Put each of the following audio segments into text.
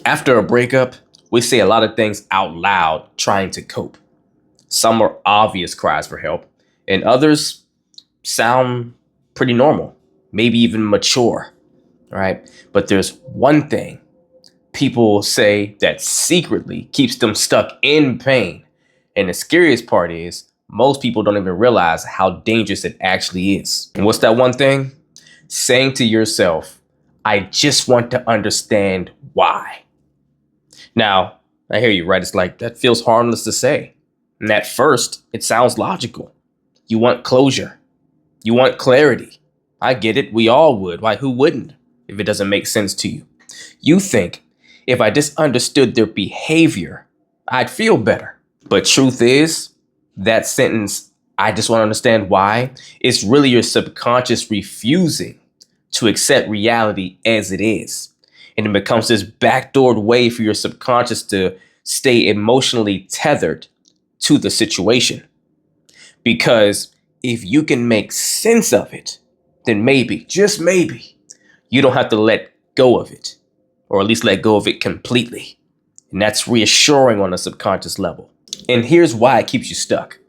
After a breakup, we say a lot of things out loud trying to cope. Some are obvious cries for help, and others sound pretty normal, maybe even mature, right? But there's one thing people say that secretly keeps them stuck in pain. And the scariest part is most people don't even realize how dangerous it actually is. And what's that one thing? Saying to yourself, I just want to understand why. Now, I hear you, right? It's like that feels harmless to say. And at first, it sounds logical. You want closure. You want clarity. I get it. We all would. Why, who wouldn't if it doesn't make sense to you? You think if I just understood their behavior, I'd feel better. But truth is, that sentence, I just want to understand why, is really your subconscious refusing to accept reality as it is. And it becomes this backdoored way for your subconscious to stay emotionally tethered to the situation. Because if you can make sense of it, then maybe, just maybe, you don't have to let go of it, or at least let go of it completely. And that's reassuring on a subconscious level. And here's why it keeps you stuck.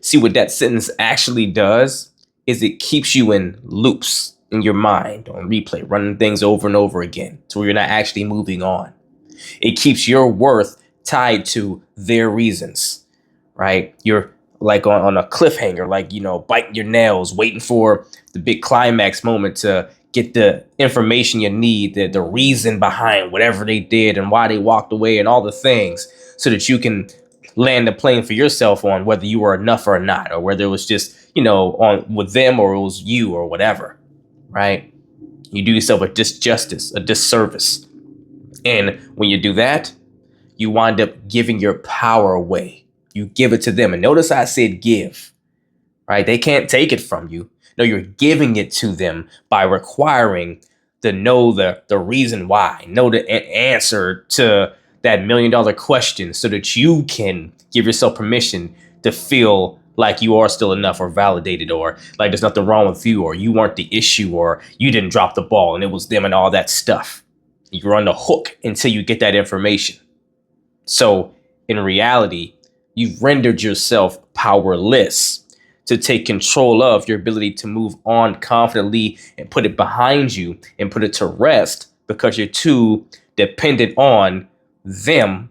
See, what that sentence actually does is it keeps you in loops in your mind on replay, running things over and over again to where you're not actually moving on. It keeps your worth tied to their reasons, right? You're like on a cliffhanger, like, biting your nails, waiting for the big climax moment to get the information you need, the reason behind whatever they did and why they walked away and all the things, so that you can land the plane for yourself on whether you were enough or not, or whether it was just, on with them or it was you or whatever, right? You do yourself a disjustice, a disservice. And when you do that, you wind up giving your power away. You give it to them. And notice I said give, right? They can't take it from you. No, you're giving it to them by requiring to know the reason why, know the answer to that $1 million question, so that you can give yourself permission to feel like you are still enough or validated, or like there's nothing wrong with you, or you weren't the issue, or you didn't drop the ball and it was them and all that stuff. You're on the hook until you get that information. So in reality, you've rendered yourself powerless to take control of your ability to move on confidently and put it behind you and put it to rest, because you're too dependent on them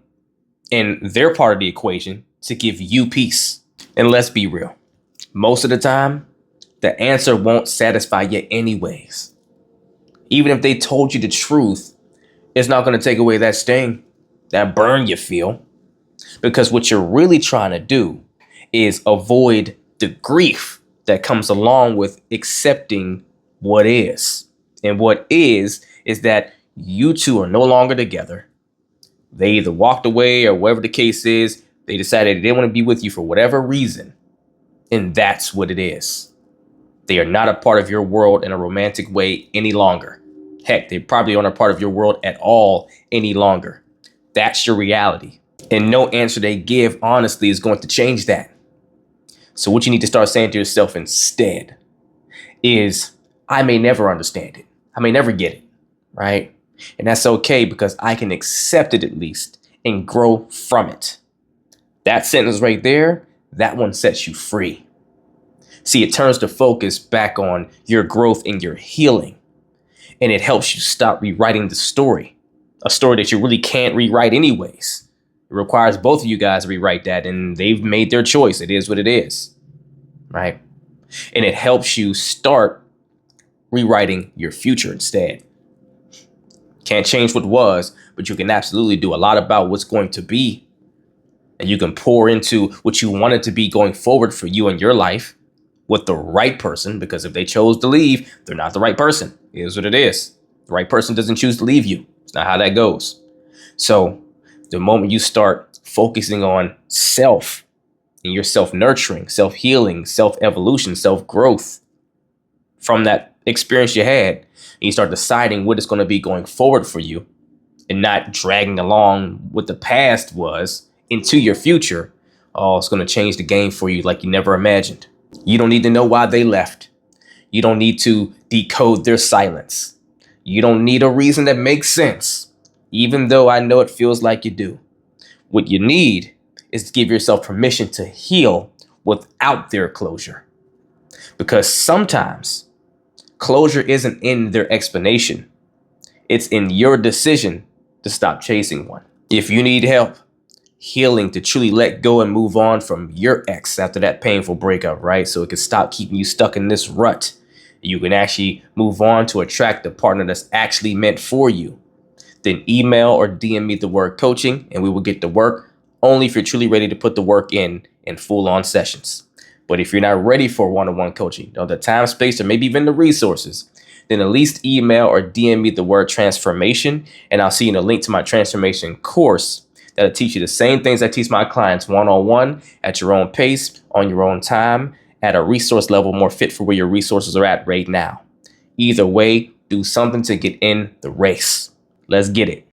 and their part of the equation to give you peace. And let's be real. Most of the time, the answer won't satisfy you anyways. Even if they told you the truth, it's not going to take away that sting, that burn you feel. Because what you're really trying to do is avoid the grief that comes along with accepting what is. And what is that you two are no longer together. They either walked away, or whatever the case is, they decided they didn't want to be with you for whatever reason. And that's what it is. They are not a part of your world in a romantic way any longer. Heck, they probably aren't a part of your world at all any longer. That's your reality. And no answer they give, honestly, is going to change that. So what you need to start saying to yourself instead is, I may never understand it. I may never get it, right? And that's okay, because I can accept it at least and grow from it. That sentence right there, that one sets you free. See, it turns the focus back on your growth and your healing. And it helps you stop rewriting the story, a story that you really can't rewrite anyways. It requires both of you guys to rewrite that, and they've made their choice. It is what it is, right? And it helps you start rewriting your future instead. Can't change what was, but you can absolutely do a lot about what's going to be. And you can pour into what you want it to be going forward for you and your life with the right person, because if they chose to leave, they're not the right person. It is what it is. The right person doesn't choose to leave you. It's not how that goes. So the moment you start focusing on self and your self-nurturing, self-healing, self-evolution, self-growth from that experience you had, and you start deciding what it's going to be going forward for you and not dragging along what the past was into your future, oh, it's going to change the game for you like you never imagined. You don't need to know why they left. You don't need to decode their silence. You don't need a reason that makes sense. even though I know it feels like you do. What you need is to give yourself permission to heal without their closure. Because sometimes closure isn't in their explanation, it's in your decision to stop chasing one. If you need help healing to truly let go and move on from your ex after that painful breakup, right? So it can stop keeping you stuck in this rut. You can actually move on to attract a partner that's actually meant for you. Then email or DM me the word coaching and we will get to work, only if you're truly ready to put the work in full-on sessions. But if you're not ready for one-on-one coaching, the time, space, or maybe even the resources, then at least email or DM me the word transformation, and I'll see you in a link to my transformation course that'll teach you the same things I teach my clients one-on-one at your own pace, on your own time, at a resource level more fit for where your resources are at right now. Either way, do something to get in the race. Let's get it.